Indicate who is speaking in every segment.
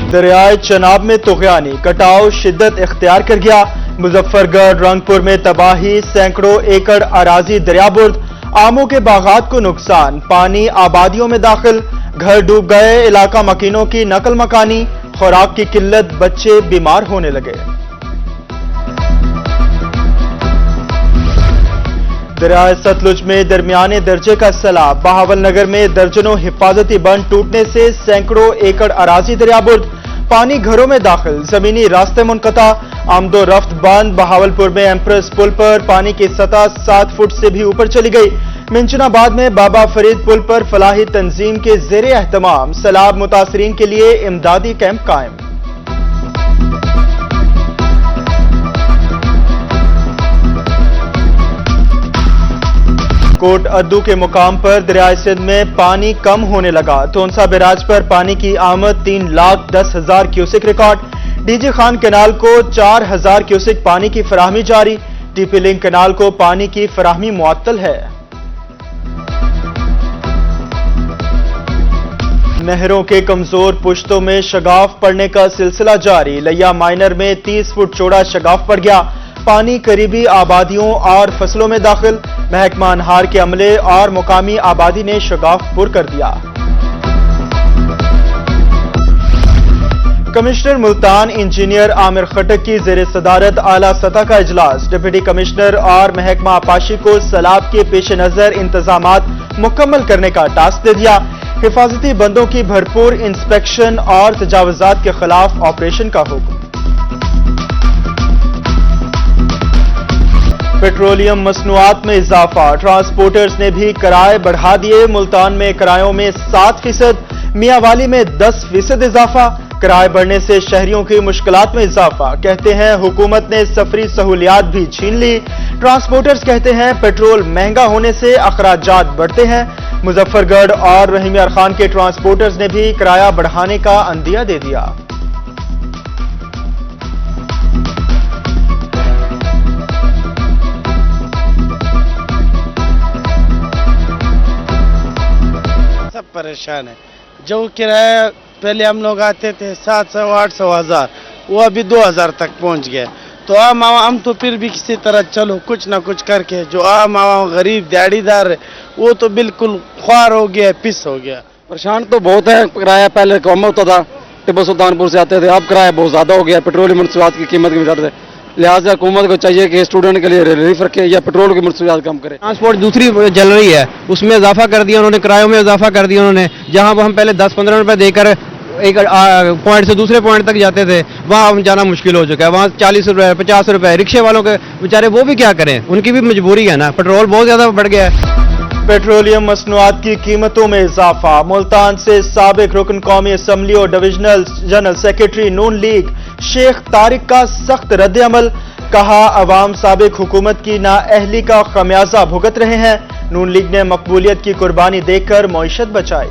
Speaker 1: दरियाए चनाब में तुग़यानी, कटाव शिद्दत इख्तियार कर गया। मुजफ्फरगढ़ रंगपुर में तबाही, सैकड़ों एकड़ अराजी दरियाबुर्द, आमों के बागात को नुकसान, पानी आबादियों में दाखिल, घर डूब गए, इलाका मकीनों की नकल मकानी, खुराक की किल्लत, बच्चे बीमार होने लगे। दरियाए सतलुज में दरमियाने दर्जे का सैलाब, बहावल नगर में दर्जनों हिफाजती बंद टूटने से सैकड़ों एकड़ अराजी दरियाबुर्द, पानी घरों में दाखिल, जमीनी रास्ते मुनक़ता, आमदो रफ्त बंद। बहावलपुर में एम्प्रेस पुल पर पानी की सतह 7 फुट से भी ऊपर चली गई। मिंचनाबाद में बाबा फरीद पुल पर फलाही तंजीम के ज़ेरे एहतमाम सैलाब मुतासरीन के लिए इमदादी कैंप कायम। कोट अद्दू के मुकाम पर दरियाए सिंध में पानी कम होने लगा। तोनसा बैराज पर पानी की आमद 3,10,000 cusec record. DG Khan canal को 4,000 क्यूसेक पानी की फराहमी जारी। टीपी लिंक कैनाल को पानी की फराहमी मुअत्तल है। नहरों के कमजोर पुश्तों में शगाफ पड़ने का सिलसिला जारी। लिया माइनर में 30 फुट चौड़ा शगाफ पड़ गया। पानी करीबी आबादियों और फसलों में दाखिल। महकमा अनहार के अमले और मुकामी आबादी ने शगाफ पुर कर दिया। कमिश्नर मुल्तान इंजीनियर आमिर खटक की ज़ेरे सदारत आला सतह का इजलास। डिप्टी कमिश्नर और महकमा आपाशी को सैलाब के पेश नजर इंतजामात मुकम्मल करने का टास्क दे दिया। हिफाजती बंदों की भरपूर इंस्पेक्शन और तजावुजात के खिलाफ ऑपरेशन का हुक्म। पेट्रोलियम मसनूआत में इजाफा, ट्रांसपोर्टर्स ने भी किराए बढ़ा दिए। मुल्तान में किरायों में 7%, मियांवाली में 10% इजाफा। किराए बढ़ने से शहरियों की मुश्किलात में इजाफा। कहते हैं हुकूमत ने सफरी सहूलियात भी छीन ली। ट्रांसपोर्टर्स कहते हैं पेट्रोल महंगा होने से अखराजात बढ़ते हैं। मुजफ्फरगढ़ और रहीम यार खान के ट्रांसपोर्टर्स ने भी किराया बढ़ाने का अंदिया दे दिया।
Speaker 2: परेशान है। जो किराया पहले हम लोग आते थे 700, 800, 1000, वो अभी 2000 तक पहुंच गया। तो आम हम तो फिर भी किसी तरह चलो कुछ ना कुछ करके, जो आम गरीब दिहाड़ीदार है वो तो बिल्कुल ख्वार हो गया, पिस हो गया।
Speaker 3: परेशान तो बहुत है। किराया पहले कम होता था, टिब्बू सुल्तानपुर से आते थे, अब किराया बहुत ज्यादा हो गया। पेट्रोलियम मंसूबात की कीमत की वजह से लिहाजा हुकूमत को चाहिए कि स्टूडेंट के लिए रिलीफ रखे या पेट्रोल की मंसूबात कम करे।
Speaker 4: ट्रांसपोर्ट दूसरी चल रही है, उसमें इजाफा कर दिया उन्होंने, किरायों में इजाफा कर दिया उन्होंने। जहां हम पहले 10-15 रुपए देकर एक पॉइंट से दूसरे पॉइंट तक जाते थे, वहां हम जाना मुश्किल हो चुका है। वहां 40 रुपए 50 रुपए रिक्शे वालों के बेचारे वो भी क्या करें, उनकी भी मजबूरी है ना, पेट्रोल बहुत ज्यादा बढ़ गया है।
Speaker 1: पेट्रोलियम मसनूआत की कीमतों में इजाफा। मुल्तान से साबिक रुकन कौमी असम्बली और डिविजनल जनरल सेक्रेटरी नून लीग शेख तारिक का सख्त रद्द अमल। कहा अवाम साबिक हुकूमत की नाअहली का खमियाजा भुगत रहे हैं। नून लीग ने मकबूलियत की कुर्बानी देकर मईशत बचाई।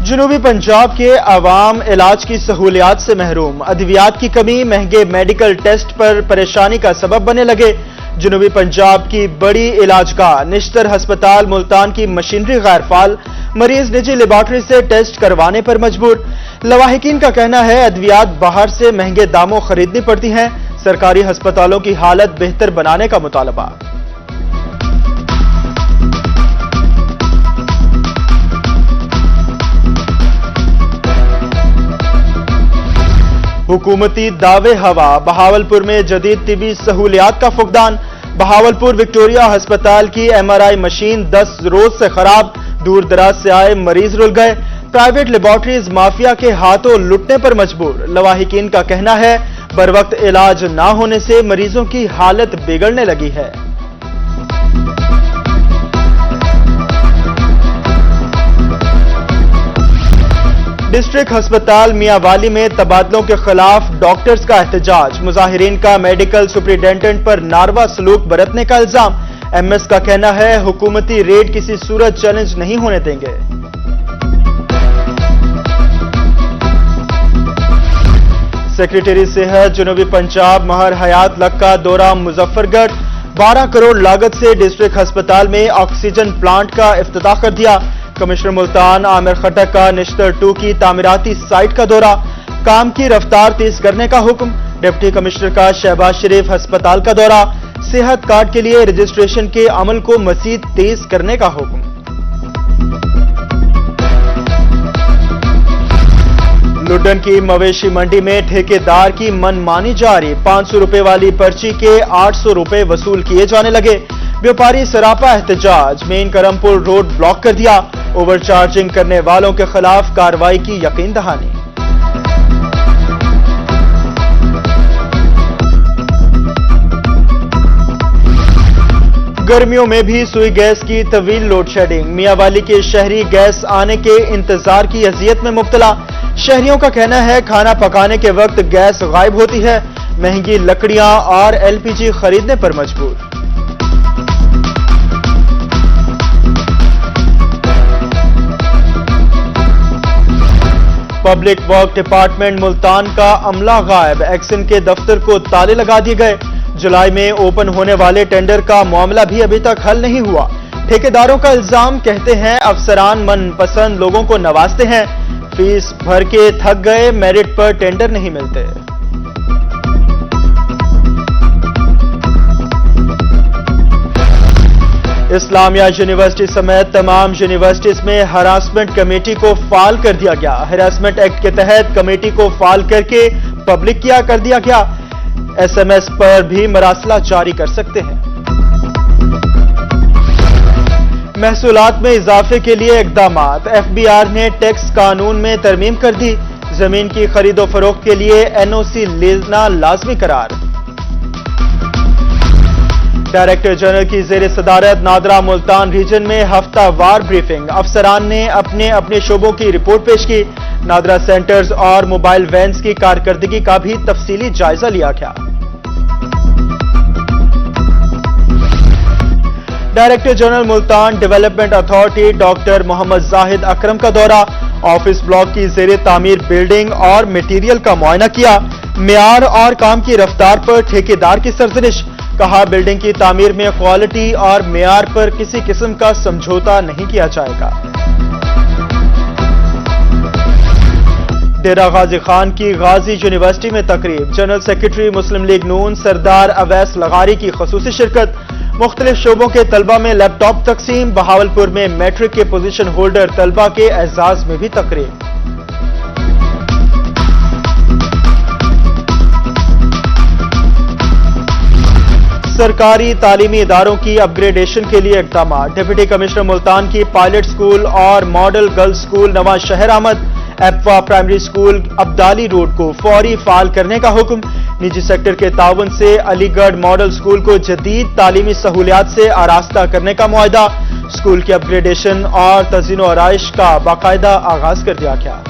Speaker 1: जनूबी पंजाब के अवाम इलाज की सहूलियात से महरूम। अद्वियात की कमी, महंगे मेडिकल टेस्ट पर परेशानी का सबब बने लगे। जनूबी पंजाब की बड़ी इलाजगाह निश्तर हस्पताल मुल्तान की मशीनरी गैर फाल। मरीज निजी लेबॉर्ट्री से टेस्ट करवाने पर मजबूर। लवाहिकीन का कहना है अद्वियात बाहर से महंगे दामों खरीदनी पड़ती हैं। सरकारी अस्पतालों की हालत बेहतर बनाने का मुतालबा। हुकूमती दावे हवा। बहावलपुर में जदीद तिबी सहूलियात का फुकदान। बहावलपुर विक्टोरिया अस्पताल की MRI मशीन 10 रोज से खराब। दूर दराज से आए मरीज रुल गए। प्राइवेट लेबॉर्ट्रीज माफिया के हाथों लुटने पर मजबूर। लवाहिकीन का कहना है बरवक्त इलाज न होने से मरीजों की हालत बिगड़ने लगी है। डिस्ट्रिक्ट अस्पताल मियांवाली में तबादलों के खिलाफ डॉक्टर्स का एहतजाज। मुजाहिरीन का मेडिकल सुपरिटेंडेंट पर नारवा सलूक बरतने का इल्जाम। MS का कहना है हुकूमती रेड किसी सूरत चैलेंज नहीं होने देंगे। सेक्रेटरी सेहत जनूबी पंजाब महर हयात लक का दौरा मुजफ्फरगढ़। 12 करोड़ लागत से डिस्ट्रिक्ट अस्पताल में ऑक्सीजन प्लांट का इफ्तिताह कर दिया। कमिश्नर मुल्तान आमिर खटक का निश्तर 2 की तामीराती साइट का दौरा, काम की रफ्तार तेज करने का हुक्म। डिप्टी कमिश्नर का शहबाज शरीफ अस्पताल का दौरा, सेहत कार्ड के लिए रजिस्ट्रेशन के अमल को मजीद तेज करने का हुक्म। लुड्डन की मवेशी मंडी में ठेकेदार की मनमानी जारी, 500 रुपए वाली पर्ची के 800 रुपए वसूल किए जाने लगे। व्यापारी सरापा एहतजाज, मेन करमपुर रोड ब्लॉक कर दिया। ओवर चार्जिंग करने वालों के खिलाफ कार्रवाई की यकीन दहानी। गर्मियों में भी सुई गैस की तवील लोड शेडिंग, मियांवाली के शहरी गैस आने के इंतजार की अजियत में मुब्तला। शहरियों का कहना है खाना पकाने के वक्त गैस गायब होती है, महंगी लकड़ियां और एलपीजी खरीदने पर मजबूर। पब्लिक वर्क डिपार्टमेंट मुल्तान का अमला गायब, एक्शन के दफ्तर को ताले लगा दिए गए। जुलाई में ओपन होने वाले टेंडर का मामला भी अभी तक हल नहीं हुआ। ठेकेदारों का इल्जाम, कहते हैं अफसरान मनपसंद लोगों को नवाजते हैं, फीस भर के थक गए, मेरिट पर टेंडर नहीं मिलते। इस्लामिया यूनिवर्सिटी समेत तमाम यूनिवर्सिटीज में हरासमेंट कमेटी को फाल कर दिया गया। हरासमेंट एक्ट के तहत कमेटी को फाल करके पब्लिक किया कर दिया गया। एसएमएस पर भी मरासला जारी कर सकते हैं। महसूलात में इजाफे के लिए इकदामात, एफबीआर ने टैक्स कानून में तरमीम कर दी। जमीन की खरीदो फरोख्त के लिए एनओसी लेना लाजमी करार। डायरेक्टर जनरल की जेर सदारत नादरा मुल्तान रीजन में हफ्तावार ब्रीफिंग, अफसरान ने अपने अपने शोबों की रिपोर्ट पेश की। नादरा सेंटर्स और मोबाइल वैन्स की कारकर्दगी का भी तफसीली जायजा लिया गया। Director general Multan development authority doctor Mohammad Zahid Akram का दौरा, ऑफिस ब्लॉक की जेर तामीर बिल्डिंग और मटीरियल का मुआयना किया। मेयार और काम की रफ्तार पर ठेकेदार की सरजनिश, कहा बिल्डिंग की तामीर में क्वालिटी और मेयार पर किसी किस्म का समझौता नहीं किया जाएगा। डेरा गाजी खान की गाजी यूनिवर्सिटी में तकरीब, जनरल सेक्रेटरी मुस्लिम लीग नून सरदार अवैस लगारी की खसूसी शिरकत। मुख्तलिफ शोबों के तलबा में लैपटॉप तकसीम, बहावलपुर में मैट्रिक के पोजीशन होल्डर तलबा के एजाज में भी तकरीब। सरकारी तालीमी इदारों की अपग्रेडेशन के लिए इकदाम, डिप्टी कमिश्नर मुल्तान की पायलट स्कूल और मॉडल गर्ल्स स्कूल नवाज शहर आमद। एप्वा प्राइमरी स्कूल अब्दाली रोड को फौरी फाल करने का हुक्म। निजी सेक्टर के ताउन से अलीगढ़ मॉडल स्कूल को जदीद तालीमी सहूलियात से आरास्ता करने का मुआहदा। स्कूल के अपग्रेडेशन और तज़ीन व आराइश का बाकायदा आगाज कर दिया गया।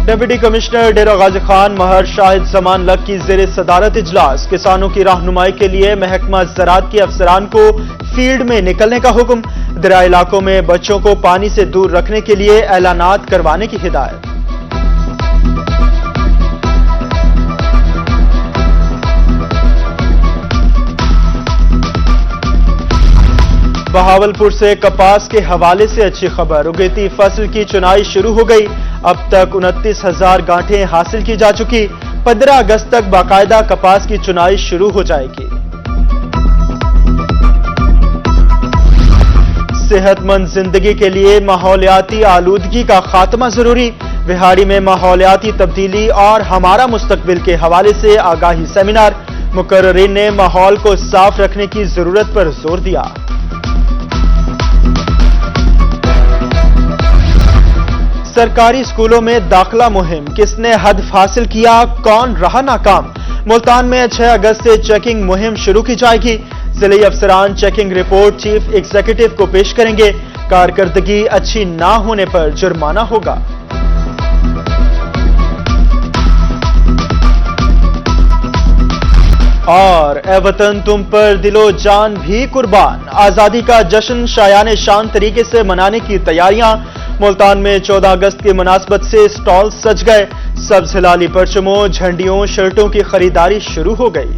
Speaker 1: डिप्टी कमिश्नर डेरा गाजी खान महर शाहिद जमान लक की जेर सदारत इजलास, किसानों की रहनुमाई के लिए महकमा ज़राअत के अफसरान को फील्ड में निकलने का हुक्म। दरिया इलाकों में बच्चों को पानी से दूर रखने के लिए ऐलानात करवाने की हिदायत। बहावलपुर से कपास के हवाले से अच्छी खबर, उगेती फसल की चुनाई शुरू हो गई। अब तक 29,000 गांठें हासिल की जा चुकी। 15 अगस्त तक बाकायदा कपास की चुनाई शुरू हो जाएगी। सेहतमंद जिंदगी के लिए माहौलियाती आलूदगी का खात्मा जरूरी, विहाड़ी में माहौलियाती तब्दीली और हमारा मुस्तकबिल के हवाले से आगाही सेमिनार। मुकर्रिरीन ने माहौल को साफ रखने की जरूरत पर जोर दिया। सरकारी स्कूलों में दाखिला मुहिम, किसने हदफ हासिल किया, कौन रहा नाकाम। मुल्तान में 6 अगस्त से चेकिंग मुहिम शुरू की जाएगी। जिले अफसरान चेकिंग रिपोर्ट चीफ एग्जीक्यूटिव को पेश करेंगे। कारकर्दगी अच्छी ना होने पर जुर्माना होगा। और ए वतन तुम पर दिलो जान भी कुर्बान, आजादी का जश्न शायान शान तरीके से मनाने की तैयारियां। ملتان میں 14 اگست کی مناسبت سے سٹال سج گئے، سبز ہلالی پرچموں، جھنڈیوں، شرٹوں کی خریداری شروع ہو گئی۔